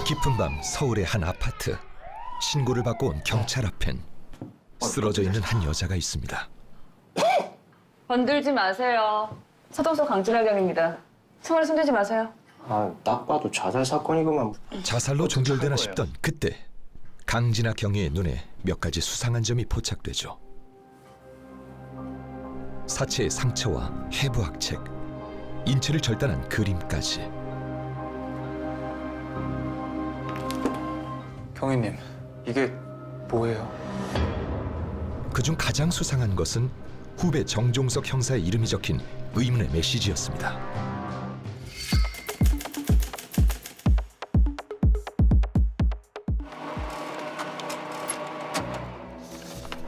깊은 밤 서울의 한 아파트. 신고를 받고 온 경찰 앞엔 쓰러져 있는 한 여자가 있습니다. 건들지 마세요. 서동서 강진하경입니다. 총알 손대지 마세요. 아, 딱 봐도 자살 사건이구만. 자살로 종결되나 싶던 그때 강진아 경위의 눈에 몇 가지 수상한 점이 포착되죠. 사체의 상처와 해부학책, 인체를 절단한 그림까지. 경위님, 이게 뭐예요? 그중 가장 수상한 것은 후배 정종석 형사의 이름이 적힌 의문의 메시지였습니다.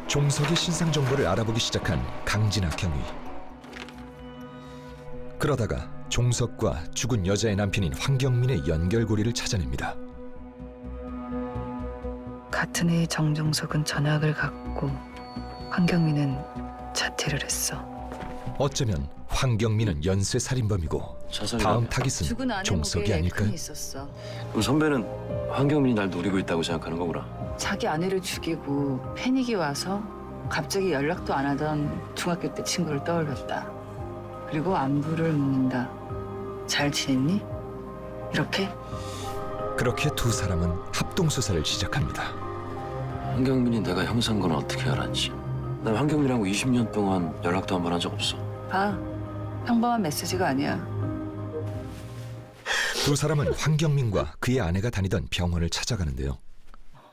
종석의 신상 정보를 알아보기 시작한 강진아 경위. 그러다가 종석과 죽은 여자의 남편인 황경민의 연결고리를 찾아냅니다. 같은 해 정종석은 전학을 갔고 황경민은 자퇴를 했어. 어쩌면 황경민은 연쇄 살인범이고 다음 타깃은 죽은 아내 종석이 목에 아닐까요? 끈이 있었어. 그럼 선배는 황경민이 날 노리고 있다고 생각하는 거구나. 자기 아내를 죽이고 패닉이 와서 갑자기 연락도 안 하던 중학교 때 친구를 떠올렸다. 그리고 안부를 묻는다. 잘 지냈니? 이렇게? 그렇게 두 사람은 합동 수사를 시작합니다. 황경민이 내가 형사인 건 어떻게 알았지? 난 황경민하고 20년 동안 연락도 한 번 한 적 없어. 봐. 평범한 메시지가 아니야. 두 사람은 황경민과 그의 아내가 다니던 병원을 찾아가는데요.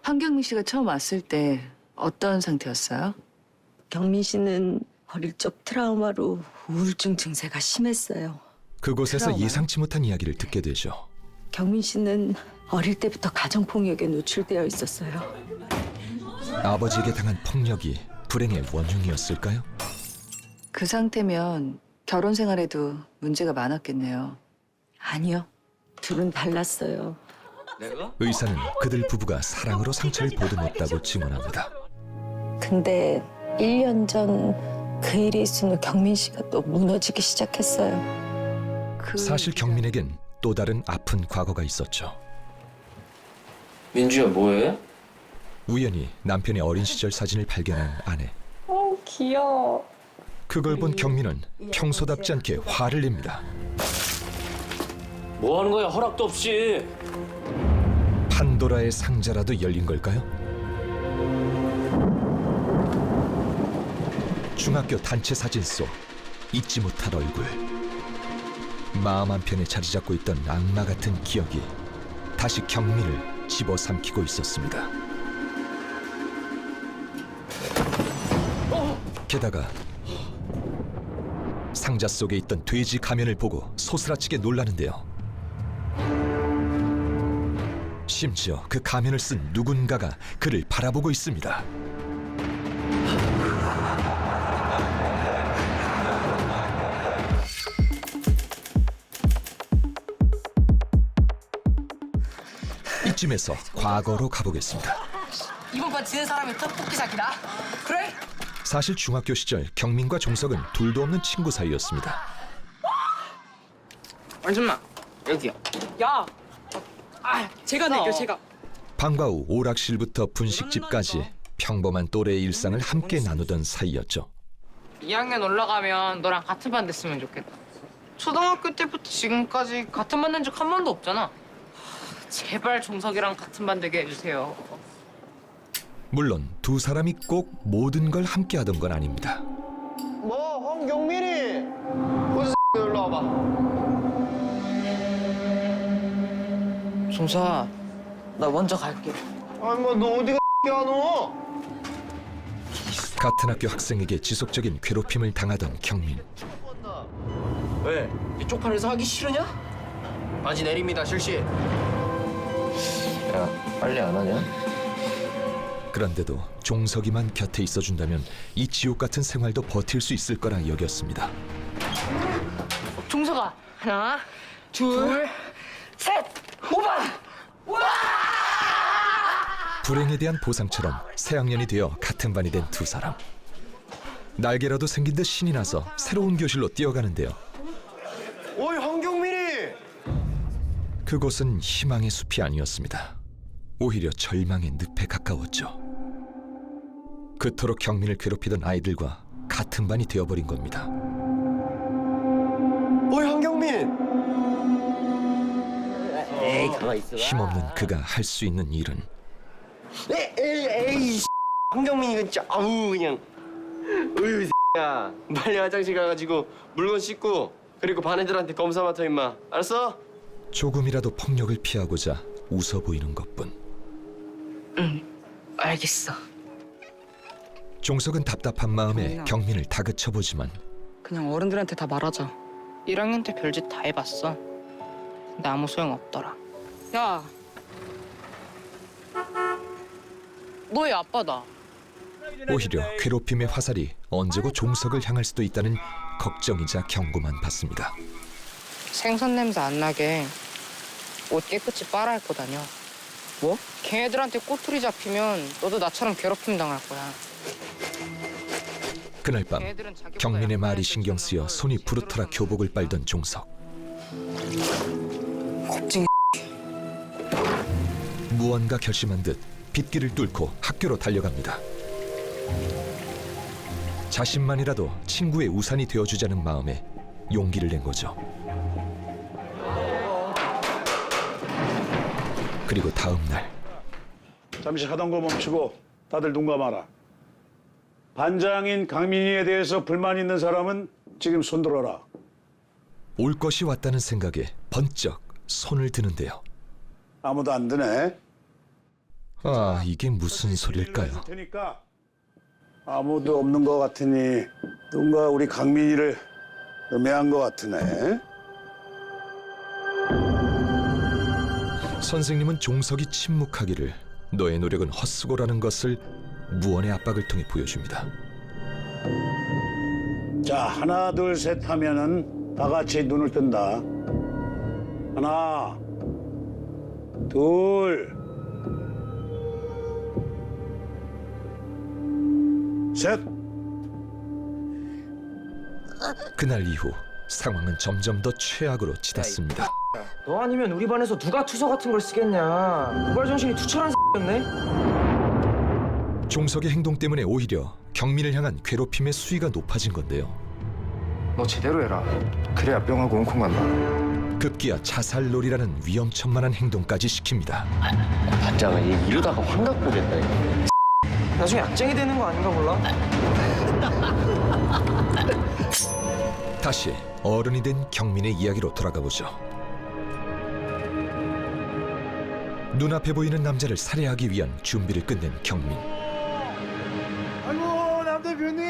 황경민 씨가 처음 왔을 때 어떤 상태였어요? 경민 씨는 어릴 적 트라우마로 우울증 증세가 심했어요. 그곳에서 트라우마요? 예상치 못한 이야기를 듣게 되죠. 경민 씨는 어릴 때부터 가정폭력에 노출되어 있었어요. 아버지에게 당한 폭력이 불행의 원흉이었을까요? 그 상태면 결혼 생활에도 문제가 많았겠네요. 아니요, 둘은 달랐어요. 내가? 의사는 그들 부부가 사랑으로 상처를 보듬었다고 증언합니다. 근데 1년 전 그 일이 있은 후 경민 씨가 또 무너지기 시작했어요. 사실 경민에겐 또 다른 아픈 과거가 있었죠. 민주야 뭐해? 우연히 남편의 어린 시절 사진을 발견한 아내. 귀여워. 그걸 본 경민은 평소답지 않게 화를 냅니다. 뭐 하는 거야? 허락도 없이. 판도라의 상자라도 열린 걸까요? 중학교 단체 사진 속 잊지 못할 얼굴. 마음 한편에 자리 잡고 있던 악마 같은 기억이 다시 경민을 집어삼키고 있었습니다. 게다가 상자 속에 있던 돼지 가면을 보고 소스라치게 놀라는데요. 심지어 그 가면을 쓴 누군가가 그를 바라보고 있습니다. 이쯤에서 과거로 가보겠습니다. 이번 번 지는 사람이 떡볶이 사기다. 그래? 사실 중학교 시절 경민과 종석은 둘도 없는 친구 사이였습니다. 잠시만 여기요. 야, 제가 낼게요. 제가. 방과 후 오락실부터 분식집까지 평범한 또래의 일상을 함께 나누던 사이였죠. 2학년 올라가면 너랑 같은 반 됐으면 좋겠다. 초등학교 때부터 지금까지 같은 반 된 적 한 번도 없잖아. 제발 종석이랑 같은 반 되게 해주세요. 물론 두 사람이 꼭 모든 걸 함께 하던 건 아닙니다. 뭐, 황경민이! 어디서 일로 와봐. 종석아, 나 먼저 갈게. 아니, 뭐, 너 어디가 너? 같은 학교 학생에게 지속적인 괴롭힘을 당하던 경민. 왜? 이 쪽팔려서 하기 싫으냐? 바지 내립니다, 실시. 야, 빨리 안 하냐? 그런데도 종석이만 곁에 있어준다면 이 지옥 같은 생활도 버틸 수 있을 거라 여겼습니다. 종석아, 하나, 둘, 셋, 오바! 불행에 대한 보상처럼 새학년이 되어 같은 반이 된 두 사람. 날개라도 생긴 듯 신이 나서 새로운 교실로 뛰어가는데요. 어이, 황경민이! 그곳은 희망의 숲이 아니었습니다. 오히려 절망의 늪에 가까웠죠. 그토록 경민을 괴롭히던 아이들과 같은 반이 되어버린 겁니다. 어이 한경민. 에이 가만 있어. 힘없는 그가 할 수 있는 일은 에이 한경민이 진짜 아우 그냥. 어휴 야 빨리 화장실 가가지고 물건 씻고 그리고 반 애들한테 검사 맡아 임마. 알았어? 조금이라도 폭력을 피하고자 웃어 보이는 것뿐. 알겠어. 종석은 답답한 마음에 경민아. 경민을 다그쳐보지만 그냥 어른들한테 다 말하자. 1학년 때 별짓 다 해봤어. 근데 아무 소용 없더라. 야, 너의 아빠다. 오히려 괴롭힘의 화살이 언제고 종석을 향할 수도 있다는 걱정이자 경고만 받습니다. 생선 냄새 안 나게 옷 깨끗이 빨아입고 다녀. 뭐? 걔네들한테 꼬투리 잡히면 너도 나처럼 괴롭힘 당할 거야. 그날 밤 걔네들은 자기보다 경민의 약한 말이 애들 신경 쓰여 키우는 손이 걸 부르터라 제대로 교복을 빨던 종석. 겁쟁이. 무언가 결심한 듯 빗길을 뚫고 학교로 달려갑니다. 자신만이라도 친구의 우산이 되어주자는 마음에 용기를 낸 거죠. 그리고 다음 날 잠시 하던 거 멈추고 다들 눈 감아라. 반장인 강민희에 대해서 불만 있는 사람은 지금 손 들어라. 올 것이 왔다는 생각에 번쩍 손을 드는데요. 아무도 안 드네. 아, 이게 무슨 소릴까요? 해줄 테니까 아무도 없는 것 같으니 누군가 우리 강민희를 음해한 것 같으네. 선생님은 종석이 침묵하기를 너의 노력은 헛수고라는 것을 무언의 압박을 통해 보여줍니다. 자, 하나, 둘, 셋 하면은 다 같이 눈을 뜬다. 하나, 둘, 셋. 그날 이후 상황은 점점 더 최악으로 치닫습니다. 너 아니면 우리 반에서 누가 투서 같은 걸 쓰겠냐. 고발 정신이 투철한 X였네. 종석의 행동 때문에 오히려 경민을 향한 괴롭힘의 수위가 높아진 건데요. 너 제대로 해라. 그래야 뿅하고 웅콩 간다. 급기야 자살놀이라는 위험천만한 행동까지 시킵니다. 반장은 이러다가 환각 보겠다 이거. 나중에 악쟁이 되는 거 아닌가 몰라? 다시 어른이 된 경민의 이야기로 돌아가 보죠. 눈앞에 보이는 남자를 살해하기 위한 준비를 끝낸 경민. 아이고 남 대표님.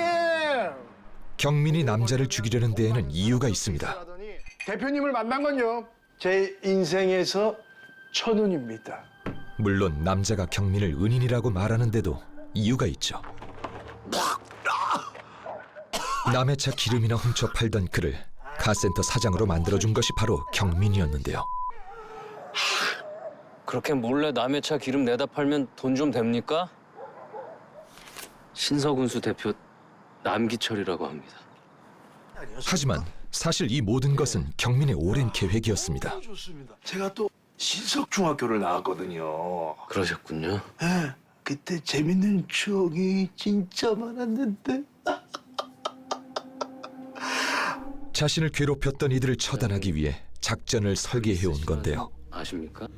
경민이 남자를 죽이려는 데에는 이유가 있습니다. 대표님을 만난 건요. 제 인생에서 천운입니다. 물론 남자가 경민을 은인이라고 말하는데도 이유가 있죠. 남의 차 기름이나 훔쳐 팔던 그를 카센터 사장으로 만들어준 것이 바로 경민이었는데요. 그렇게 몰래 남의 차 기름 내다 팔면 돈 좀 됩니까? 신서군수 대표 남기철이라고 합니다. 하지만 사실 이 모든 것은 경민의 오랜 계획이었습니다. 좋습니다. 제가 또 신석중학교를 나왔거든요. 그러셨군요. 예, 그때 재밌는 추억이 진짜 많았는데. 자신을 괴롭혔던 이들을 처단하기 위해 작전을 설계해온 건데요. 아십니까?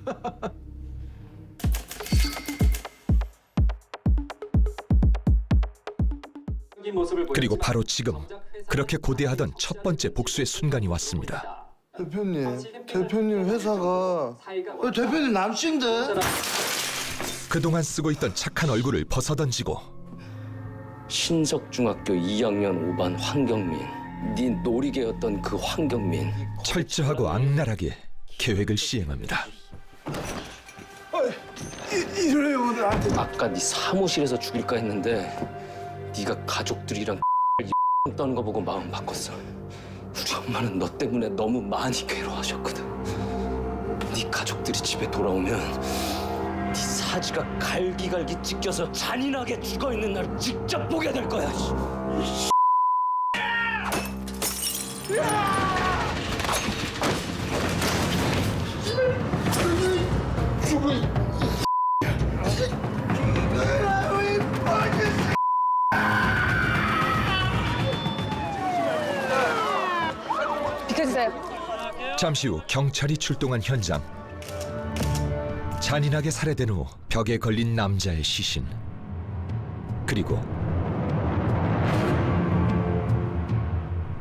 그리고 바로 지금 그렇게 고대하던 첫 번째 복수의 순간이 왔습니다. 대표님 회사가 대표님 남친데. 그동안 쓰고 있던 착한 얼굴을 벗어던지고 신석중학교 2학년 5반 황경민. 네 놀이개였던 그 황경민. 철저하고 악랄하게 계획을 시행합니다. 이래요 오늘한테. 아까 네 사무실에서 죽일까 했는데 네가 가족들이랑 떠는 거 보고 마음 바꿨어. 우리 엄마는 너 때문에 너무 많이 괴로워하셨거든. 네 가족들이 집에 돌아오면 네 사지가 갈기갈기 찢겨서 잔인하게 죽어있는 날 직접 보게 될 거야. 잠시 후 경찰이 출동한 현장. 잔인하게 살해된 후 벽에 걸린 남자의 시신. 그리고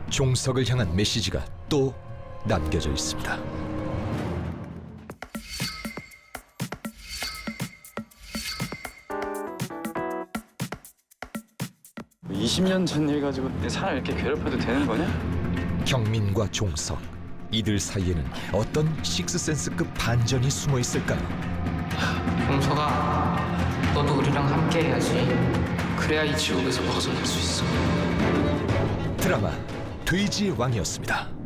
종석을 향한 메시지가 또 남겨져 있습니다. 20년 전 일 가지고 내 사람 이렇게 괴롭혀도 되는 거냐? 경민과 종석, 이들 사이에는 어떤 식스센스급 반전이 숨어 있을까요? 종석아, 너도 우리랑 함께 해야지. 그래야 이 지옥에서 벗어날 수 있어. 드라마 돼지의 왕이었습니다.